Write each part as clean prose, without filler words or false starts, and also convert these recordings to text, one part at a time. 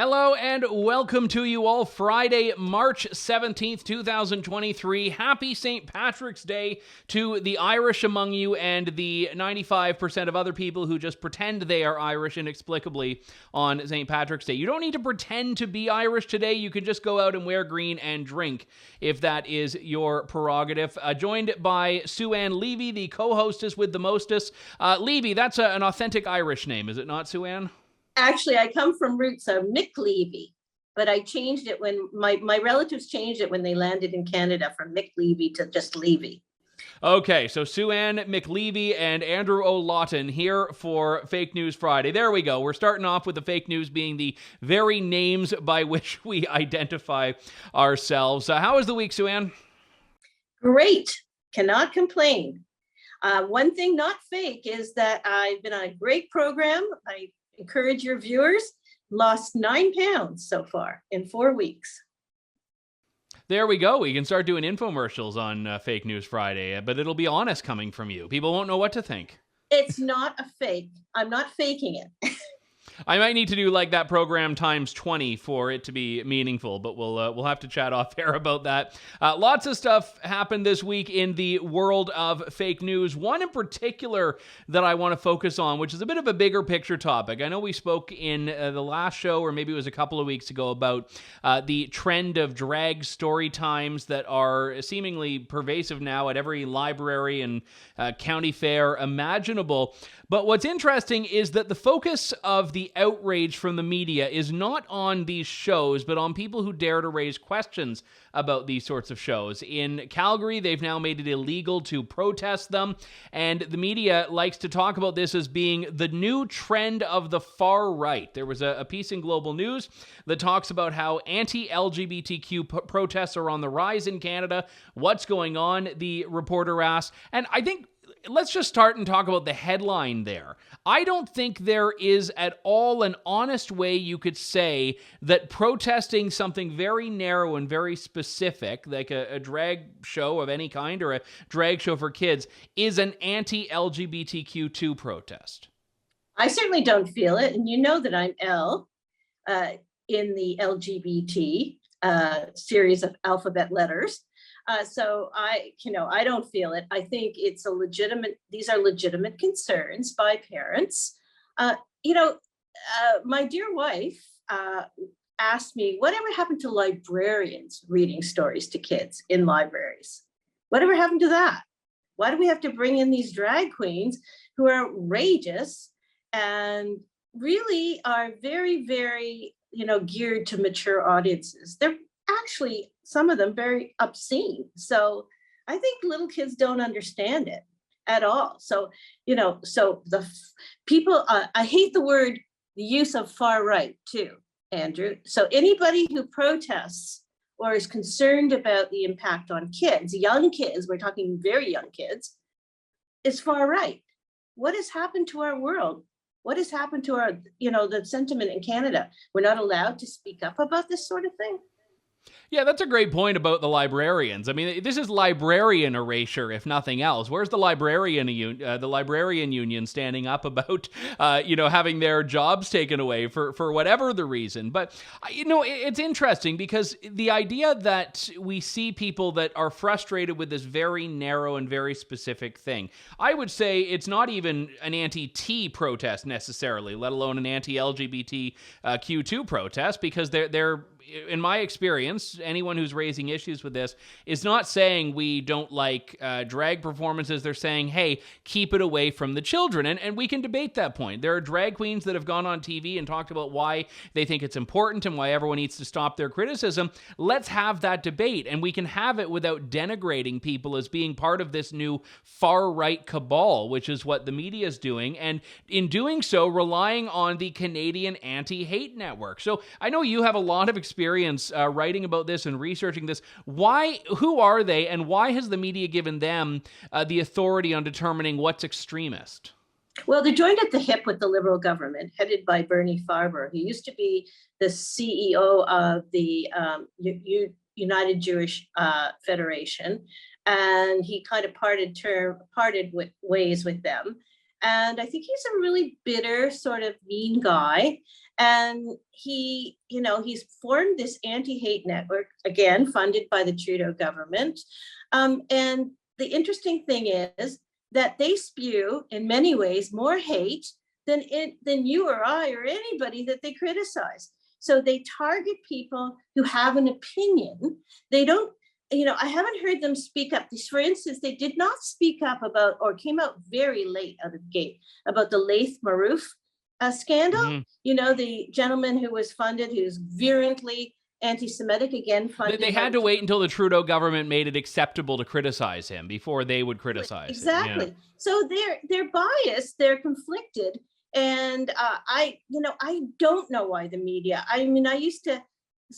Hello and welcome to you all. Friday, March 17th, 2023. Happy St. Patrick's Day to the Irish among you and the 95% of other people who just pretend they are Irish inexplicably on St. Patrick's Day. You don't need to pretend to be Irish today. You can just go out and wear green and drink if that is your prerogative. Joined by Sue-Ann Levy, the co-hostess with the mostest. Levy, that's an authentic Irish name, is it not, Sue-Ann? Actually, I come from roots of Levy, but I changed it when my relatives changed it when they landed in Canada from Levy to just Levy. Okay, so Sue-Ann McLevy and Andrew Lawton here for Fake News Friday. There we go. We're starting off with the fake news being the very names by which we identify ourselves. How was the week, Sue-Ann? Great. Cannot complain. One thing not fake is that I've been on a great program. I encourage your viewers, lost 9 pounds so far in 4 weeks. There we go. We can start doing infomercials on Fake News Friday, but it'll be honest coming from you. People won't know what to think. It's not a fake. I'm not faking it. I might need to do like that program times 20 for it to be meaningful, but we'll have to chat off air about that. Lots of stuff happened this week in the world of fake news. One in particular that I want to focus on, which is a bit of a bigger picture topic. I know we spoke in the last show, or maybe it was a couple of weeks ago, about the trend of drag story times that are seemingly pervasive now at every library and county fair imaginable. But what's interesting is that the focus of the outrage from the media is not on these shows, but on people who dare to raise questions about these sorts of shows. In Calgary, they've now made it illegal to protest them, and the media likes to talk about this as being the new trend of the far right. There was a piece in Global News that talks about how anti-LGBTQ protests are on the rise in Canada. What's going on, the reporter asked. And I think let's just start and talk about the headline there. I don't think there is at all an honest way you could say that protesting something very narrow and very specific, like a drag show of any kind or a drag show for kids, is an anti-LGBTQ2 protest. I certainly don't feel it. And you know that I'm L in the LGBT series of alphabet letters. So I don't feel it. I think these are legitimate concerns by parents. My dear wife asked me, whatever happened to librarians reading stories to kids in libraries? Whatever happened to that? Why do we have to bring in these drag queens who are outrageous and really are very, very, geared to mature audiences? They're actually, some of them, very obscene. So I think little kids don't understand it at all. So, so the people, I hate the use of far right too, Andrew. So anybody who protests or is concerned about the impact on kids, young kids, we're talking very young kids, is far right. What has happened to our world? What has happened to our, the sentiment in Canada? We're not allowed to speak up about this sort of thing. Yeah, that's a great point about the librarians. I mean, this is librarian erasure, if nothing else. Where's the librarian union standing up about, having their jobs taken away for whatever the reason? But, it's interesting because the idea that we see people that are frustrated with this very narrow and very specific thing, I would say it's not even an anti-T protest necessarily, let alone an anti-LGBTQ2 protest, because they're in my experience, anyone who's raising issues with this is not saying we don't like drag performances. They're saying, hey, keep it away from the children. And we can debate that point. There are drag queens that have gone on TV and talked about why they think it's important and why everyone needs to stop their criticism. Let's have that debate. And we can have it without denigrating people as being part of this new far-right cabal, which is what the media is doing. And in doing so, relying on the Canadian Anti-Hate Network. So I know you have a lot of experience writing about this and researching this. Who are they, and why has the media given them the authority on determining what's extremist? Well, they're joined at the hip with the Liberal government, headed by Bernie Farber. He used to be the CEO of the United Jewish Federation, and he kind of parted ways with them. And I think he's a really bitter, sort of mean guy. And he's formed this anti-hate network, again, funded by the Trudeau government. And the interesting thing is that they spew, in many ways, more hate than you or I or anybody that they criticize. So they target people who have an opinion. They don't, I haven't heard them speak up. For instance, they did not speak up about, or came out very late out of the gate, about the Laith Marouf scandal. Mm-hmm. The gentleman who was funded, who's virulently anti-Semitic, again funded. They had to wait until the Trudeau government made it acceptable to criticize him before they would criticize exactly. him. Yeah. So they're biased, they're conflicted, and I don't know why the media. I used to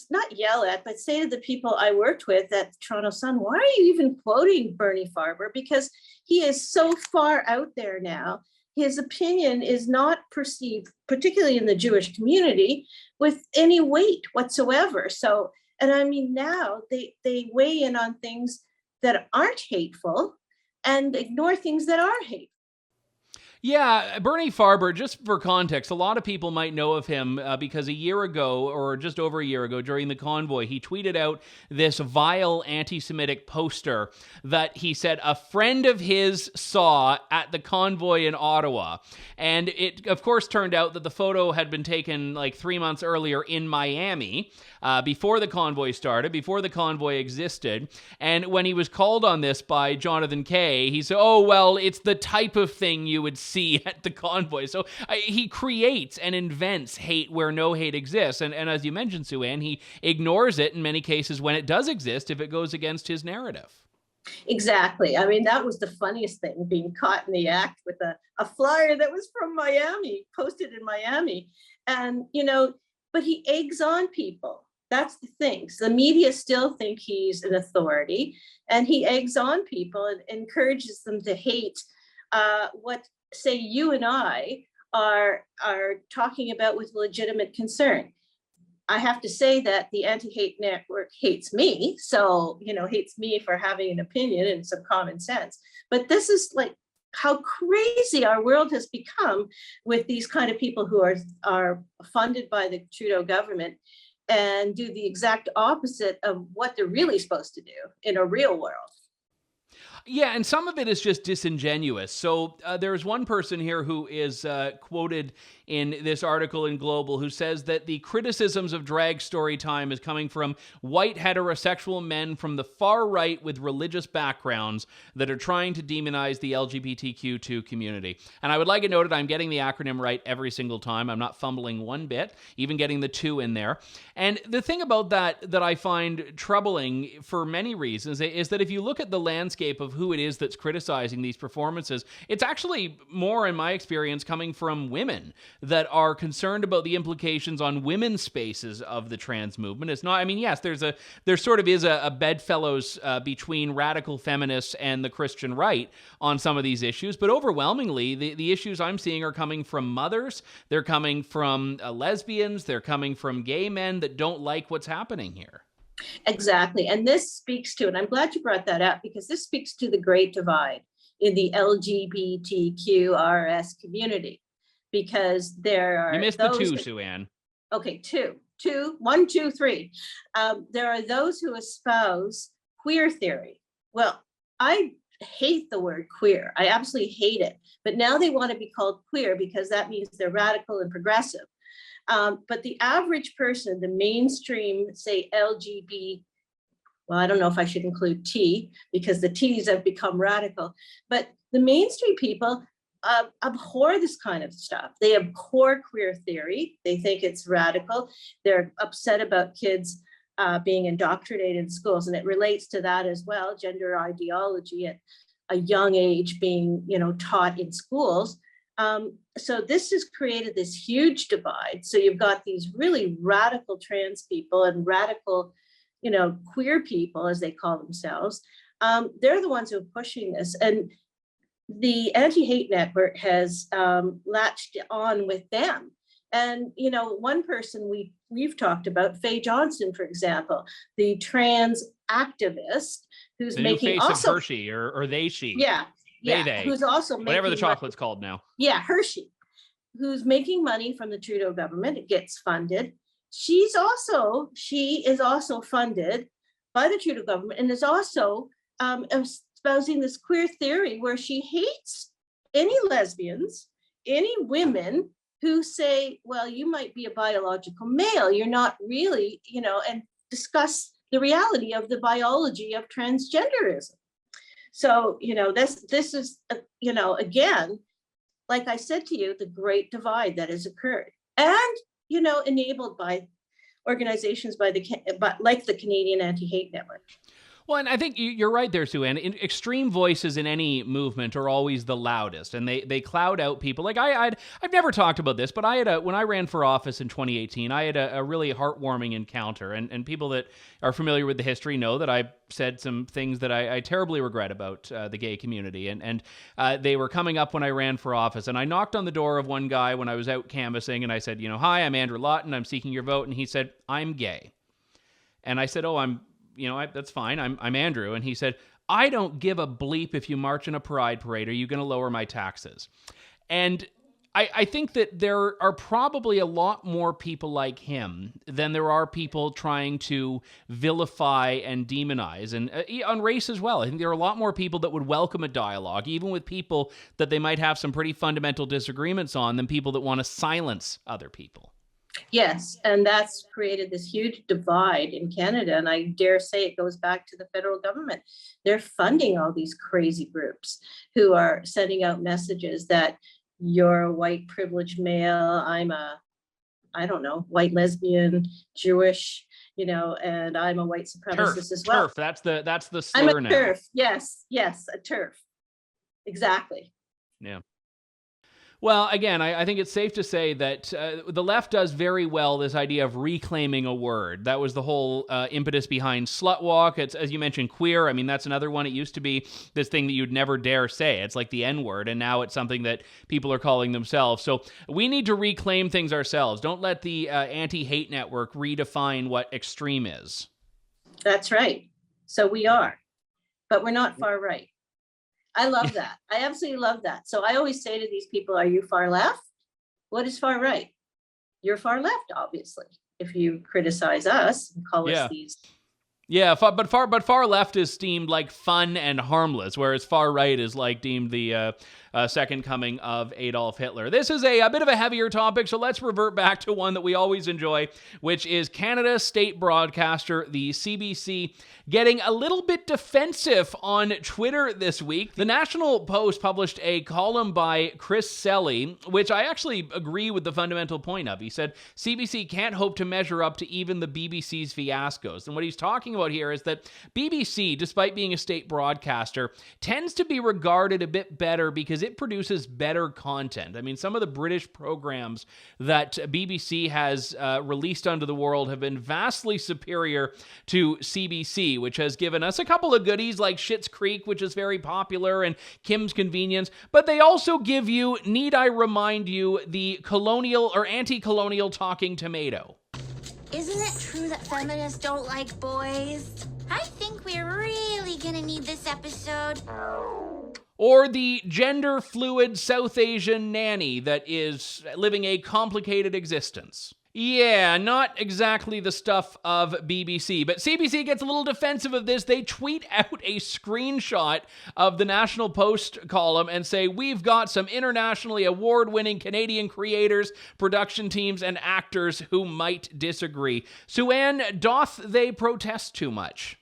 not yell at, but say to the people I worked with at Toronto Sun, why are you even quoting Bernie Farber? Because he is so far out there now. His opinion is not perceived, particularly in the Jewish community, with any weight whatsoever. So, and now they weigh in on things that aren't hateful and ignore things that are hateful. Yeah, Bernie Farber, just for context, a lot of people might know of him because a year ago, or just over a year ago, during the convoy, he tweeted out this vile anti-Semitic poster that he said a friend of his saw at the convoy in Ottawa. And it, of course, turned out that the photo had been taken like 3 months earlier in Miami, before the convoy started, before the convoy existed. And when he was called on this by Jonathan Kay, he said, oh, well, it's the type of thing you would see at the convoy. So he creates and invents hate where no hate exists. And as you mentioned, Sue-Ann, he ignores it in many cases when it does exist if it goes against his narrative. Exactly. That was the funniest thing, being caught in the act with a flyer that was from Miami, posted in Miami. And, but he eggs on people. That's the thing. So the media still think he's an authority, and he eggs on people and encourages them to hate what, say, you and I are talking about with legitimate concern. I have to say that the anti-hate network hates me. So, hates me for having an opinion and some common sense. But this is like how crazy our world has become with these kind of people who are funded by the Trudeau government and do the exact opposite of what they're really supposed to do in a real world. Yeah, and some of it is just disingenuous. So there's one person here who is quoted in this article in Global who says that the criticisms of drag story time is coming from white heterosexual men from the far right with religious backgrounds that are trying to demonize the LGBTQ2 community. And I would like it noted, I'm getting the acronym right every single time. I'm not fumbling one bit, even getting the 2 in there. And the thing about that I find troubling for many reasons is that if you look at the landscape of who it is that's criticizing these performances, it's actually more, in my experience, coming from women that are concerned about the implications on women's spaces of the trans movement. It's not, yes, there sort of is a bedfellows between radical feminists and the Christian right on some of these issues, but overwhelmingly, the issues I'm seeing are coming from mothers, they're coming from lesbians, they're coming from gay men that don't like what's happening here. Exactly. And this speaks to, and I'm glad you brought that up, because this speaks to the great divide in the LGBTQRS community, because there are— You missed the 2, Sue-Ann. Okay, 2. 1, 2, 3. There are those who espouse queer theory. Well, I hate the word queer. I absolutely hate it. But now they want to be called queer because that means they're radical and progressive. But the average person, the mainstream, say LGB, well, I don't know if I should include T, because the T's have become radical, but the mainstream people abhor this kind of stuff. They abhor queer theory. They think it's radical. They're upset about kids being indoctrinated in schools, and it relates to that as well, gender ideology at a young age being, taught in schools. So this has created this huge divide. So you've got these really radical trans people and radical, queer people, as they call themselves. They're the ones who are pushing this. And the anti-hate network has latched on with them. And, one person we've talked about, Faye Johnson, for example, the trans activist who's the making new face also— of Hershey or they, she. Yeah. who's also making whatever the chocolate's called now. Yeah, Hershey, who's making money from the Trudeau government. It gets funded. She is also funded by the Trudeau government and is also espousing this queer theory where she hates any lesbians, any women who say, well, you might be a biological male, you're not really, and discuss the reality of the biology of transgenderism. So, this is, again, like I said to you, the great divide that has occurred and, enabled by organizations like the Canadian Anti-Hate Network. Well, and I think you're right there, Sue Ann. Extreme voices in any movement are always the loudest, and they cloud out people. Like I've never talked about this, but when I ran for office in 2018, I had a really heartwarming encounter, and people that are familiar with the history know that I said some things that I terribly regret about the gay community, and they were coming up when I ran for office, and I knocked on the door of one guy when I was out canvassing, and I said, hi, I'm Andrew Lawton, I'm seeking your vote, and he said, I'm gay, and I said, that's fine. I'm Andrew. And he said, I don't give a bleep if you march in a pride parade. Are you going to lower my taxes? And I think that there are probably a lot more people like him than there are people trying to vilify and demonize, and on race as well. I think there are a lot more people that would welcome a dialogue, even with people that they might have some pretty fundamental disagreements on, than people that want to silence other people. Yes, and that's created this huge divide in Canada, and I dare say it goes back to the federal government. They're funding all these crazy groups who are sending out messages that you're a white privileged male, I'm white lesbian, Jewish, and I'm a white supremacist as well. TERF, that's the slur I'm a now. TERF, yes, a TERF, exactly. Yeah. Well, again, I think it's safe to say that the left does very well this idea of reclaiming a word. That was the whole impetus behind slut walk. It's, as you mentioned, queer. I mean, that's another one. It used to be this thing that you'd never dare say. It's like the N-word, and now it's something that people are calling themselves. So we need to reclaim things ourselves. Don't let the anti-hate network redefine what extreme is. That's right. So we are, but we're not far right. I love that. I absolutely love that. So I always say to these people, are you far left? What is far right? You're far left, obviously, if you criticize us and call us these. Yeah, but far left is deemed like fun and harmless, whereas far right is like deemed the second coming of Adolf Hitler. This is a bit of a heavier topic, so let's revert back to one that we always enjoy, which is Canada's state broadcaster, the CBC, getting a little bit defensive on Twitter this week. The National Post published a column by Chris Selly, which I actually agree with the fundamental point of. He said, CBC can't hope to measure up to even the BBC's fiascos. And what he's talking about here is that BBC, despite being a state broadcaster, tends to be regarded a bit better because it produces better content. I mean, some of the British programs that BBC has released onto the world have been vastly superior to CBC, which has given us a couple of goodies like Schitt's Creek, which is very popular, and Kim's Convenience, but they also give you, need I remind you, the colonial or anti-colonial Talking Tomato. Isn't it true that feminists don't like boys? I think we're really gonna need this episode. Or the gender-fluid South Asian nanny that is living a complicated existence. Yeah, not exactly the stuff of BBC, but CBC gets a little defensive of this. They tweet out a screenshot of the National Post column and say, we've got some internationally award-winning Canadian creators, production teams, and actors who might disagree. Sue Ann, doth they protest too much?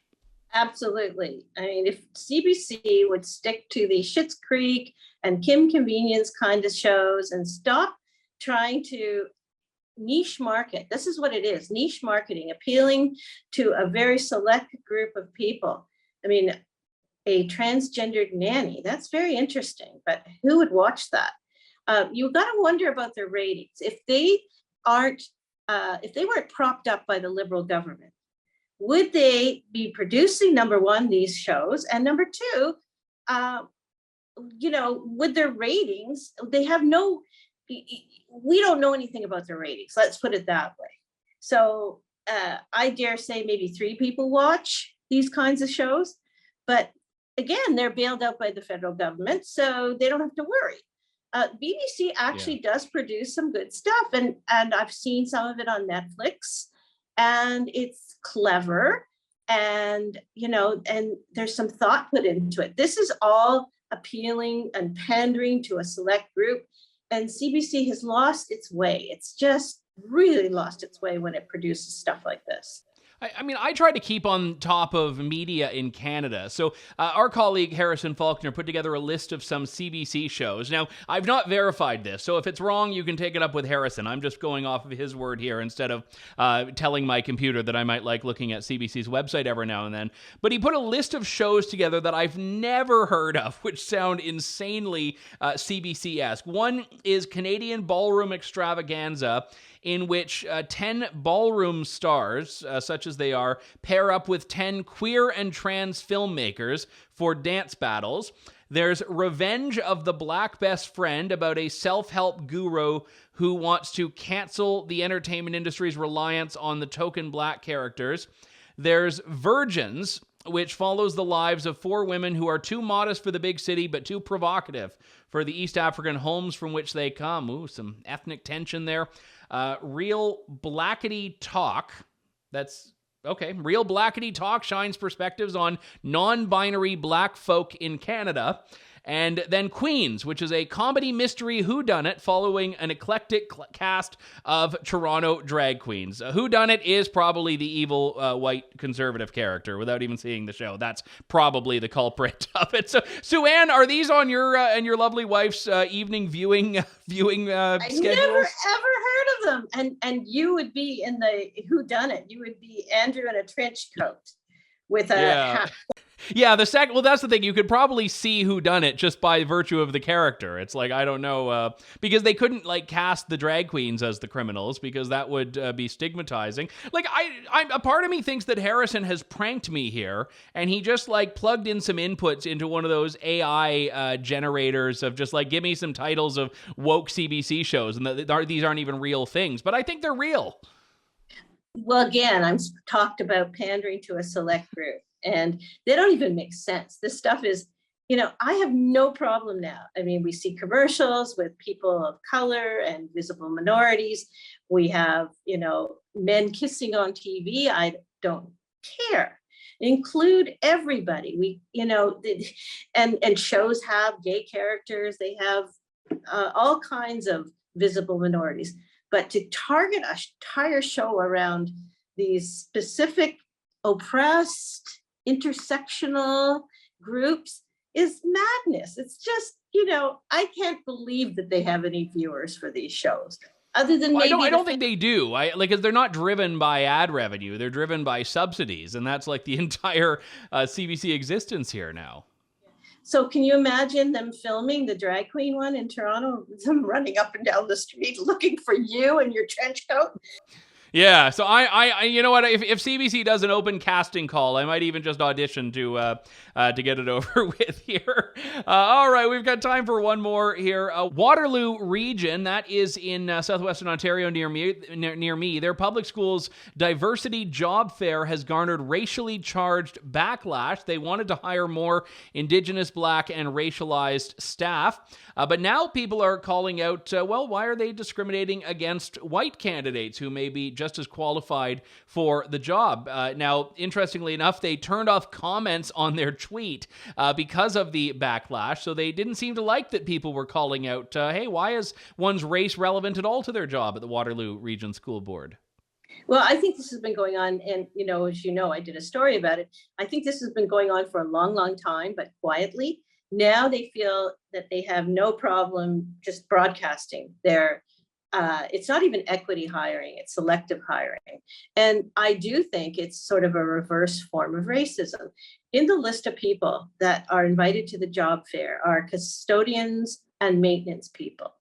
Absolutely. I mean, if CBC would stick to the Schitt's Creek and Kim Convenience kind of shows and stop trying to niche market. This is what it is, niche marketing, appealing to a very select group of people. I mean, a transgendered nanny, that's very interesting, but who would watch that? You've got to wonder about their ratings. If they weren't propped up by the Liberal government, would they be producing, number one, these shows, and number two, with their ratings, they have no, we don't know anything about their ratings. Let's put it that way. So I dare say maybe 3 people watch these kinds of shows, but again, they're bailed out by the federal government, so they don't have to worry. BBC actually does produce some good stuff, and I've seen some of it on Netflix, and it's clever, and and there's some thought put into it. This is all appealing and pandering to a select group, and CBC has lost its way. It's just really lost its way when it produces stuff like this. I mean, I try to keep on top of media in Canada. So our colleague Harrison Faulkner put together a list of some CBC shows. Now, I've not verified this, so if it's wrong, you can take it up with Harrison. I'm just going off of his word here instead of telling my computer that I might like looking at CBC's website every now and then. But he put a list of shows together that I've never heard of, which sound insanely CBC-esque. One is Canadian Ballroom Extravaganza, in which 10 ballroom stars, such as they are, pair up with 10 queer and trans filmmakers for dance battles. There's Revenge of the Black Best Friend, about a self-help guru who wants to cancel the entertainment industry's reliance on the token black characters. There's Virgins, which follows the lives of 4 women who are too modest for the big city but too provocative for the East African homes from which they come. Ooh, some ethnic tension there. Real Blackety Talk. That's okay. Real Blackety Talk shines perspectives on non-binary black folk in Canada. And then Queens, which is a comedy mystery whodunit following an eclectic cast of Toronto drag queens. Whodunit is probably the evil white conservative character without even seeing the show. That's probably the culprit of it. So, Sue-Ann, are these on your and your lovely wife's evening viewing schedules? I never ever heard of them. And you would be in the whodunit. You would be Andrew in a trench coat with a hat. Yeah, well, that's the thing. You could probably see who done it just by virtue of the character. It's like, I don't know, because they couldn't cast the drag queens as the criminals because that would be stigmatizing. A part of me thinks that Harrison has pranked me here, and he just plugged in some inputs into one of those AI generators of just give me some titles of woke CBC shows, and these aren't even real things, but I think they're real. Well, again, I'm talked about pandering to a select group. And they don't even make sense. This stuff is, I have no problem now. I mean, we see commercials with people of color and visible minorities. We have, men kissing on TV. I don't care. Include everybody. We, and shows have gay characters. They have all kinds of visible minorities. But to target an entire show around these specific oppressed, intersectional groups is madness. It's just, I can't believe that they have any viewers for these shows. Other than maybe I don't think they do. Because they're not driven by ad revenue. They're driven by subsidies, and that's the entire CBC existence here now. So can you imagine them filming the drag queen one in Toronto, them running up and down the street looking for you in your trench coat? Yeah, so I you know what? If CBC does an open casting call, I might even just audition to get it over with here. All right, we've got time for one more here. Waterloo region, that is in southwestern Ontario near me. Their public schools diversity job fair has garnered racially charged backlash. They wanted to hire more Indigenous, Black, and racialized staff, but now people are calling out, why are they discriminating against white candidates who may be just as qualified for the job? Now, interestingly enough, they turned off comments on their tweet because of the backlash. So they didn't seem to like that people were calling out, hey, why is one's race relevant at all to their job at the Waterloo Region School Board? Well, I think this has been going on, and as you know, I did a story about it. I think this has been going on for a long, long time, but quietly. Now they feel that they have no problem just broadcasting their it's not even equity hiring, it's selective hiring. And I do think it's sort of a reverse form of racism. In the list of people that are invited to the job fair are custodians and maintenance people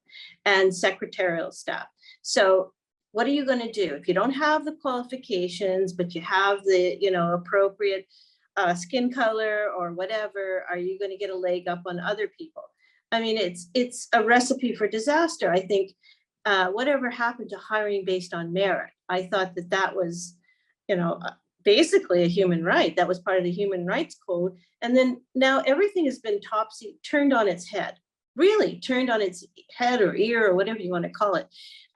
and secretarial staff. So what are you going to do? If you don't have the qualifications, but you have the, appropriate skin color or whatever, are you going to get a leg up on other people? I mean, it's a recipe for disaster. I think whatever happened to hiring based on merit? I thought that was, basically a human right. That was part of the Human Rights Code. And then now everything has been turned on its head, really turned on its head or ear or whatever you want to call it.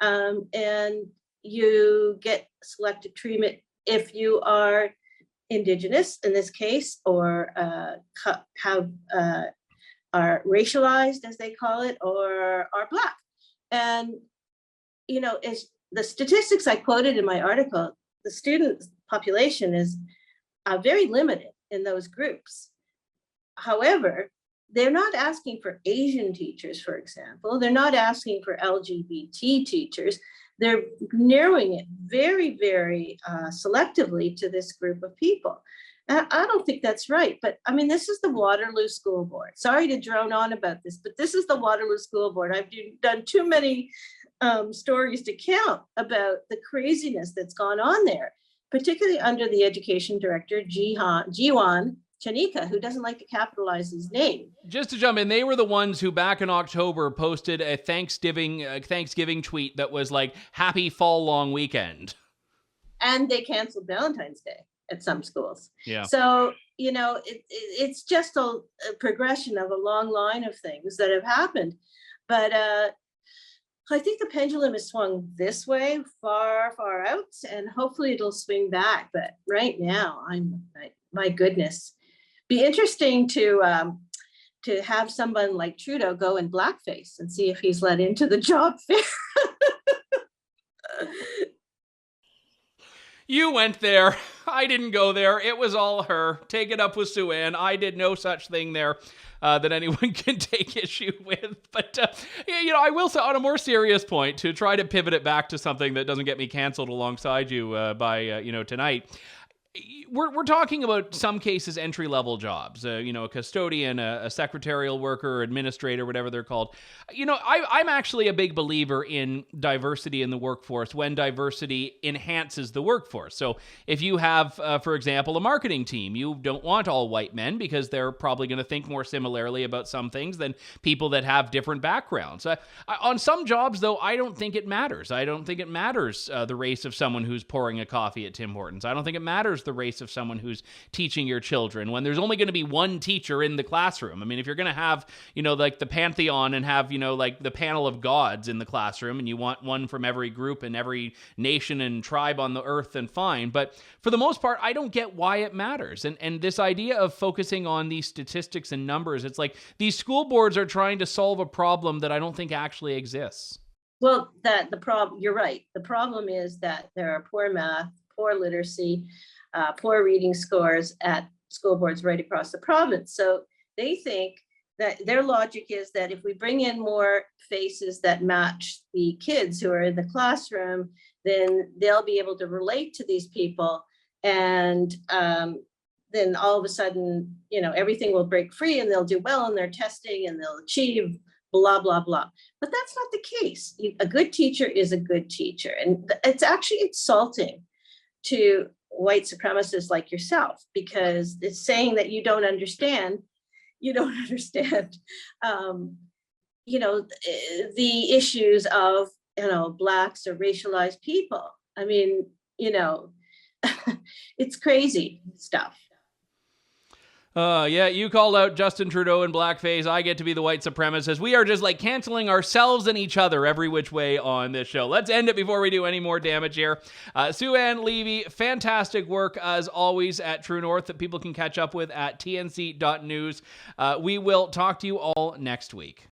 And you get selective treatment if you are Indigenous in this case, or are racialized, as they call it, or are Black. And, as the statistics I quoted in my article, the student population is very limited in those groups. However, they're not asking for Asian teachers, for example. They're not asking for LGBT teachers. They're narrowing it very, very selectively to this group of people. And I don't think that's right. But I mean, this is the Waterloo School Board. Sorry to drone on about this, but this is the Waterloo School Board. I've done too many stories to count about the craziness that's gone on there, particularly under the education director, Jiwan Chanika, who doesn't like to capitalize his name. Just to jump in, they were the ones who back in October posted a Thanksgiving tweet that was like, "Happy fall long weekend." And they canceled Valentine's Day at some schools. Yeah. So, it's just a progression of a long line of things that have happened. But I think the pendulum is swung this way, far, far out, and hopefully it'll swing back. But right now, my goodness. Be interesting to have someone like Trudeau go in blackface and see if he's let into the job fair. You went there. I didn't go there. It was all her. Take it up with Sue-Ann. I did no such thing there that anyone can take issue with. But, I will say on a more serious point, to try to pivot it back to something that doesn't get me canceled alongside you by tonight. We're talking about some cases entry-level jobs, a custodian, a secretarial worker, administrator, whatever they're called. I'm actually a big believer in diversity in the workforce when diversity enhances the workforce. So if you have, for example, a marketing team, you don't want all white men because they're probably going to think more similarly about some things than people that have different backgrounds. On some jobs, though, I don't think it matters. I don't think it matters the race of someone who's pouring a coffee at Tim Hortons. I don't think it matters the race of someone who's teaching your children when there's only going to be one teacher in the classroom. I mean, if you're going to have, like the pantheon and have, like the panel of gods in the classroom and you want one from every group and every nation and tribe on the earth, then fine. But for the most part, I don't get why it matters. And this idea of focusing on these statistics and numbers, it's like these school boards are trying to solve a problem that I don't think actually exists. Well, you're right. The problem is that there are poor math, poor literacy, poor reading scores at school boards right across the province. So they think that their logic is that if we bring in more faces that match the kids who are in the classroom, then they'll be able to relate to these people. And then all of a sudden, everything will break free and they'll do well in their testing and they'll achieve blah, blah, blah. But that's not the case. A good teacher is a good teacher. And it's actually insulting to white supremacists like yourself, because it's saying that you don't understand the issues of Blacks or racialized people. I mean, it's crazy stuff. Yeah, you called out Justin Trudeau in blackface. I get to be the white supremacist. We are just like canceling ourselves and each other every which way on this show. Let's end it before we do any more damage here. Sue-Ann Levy, fantastic work as always at True North that people can catch up with at tnc.news. We will talk to you all next week.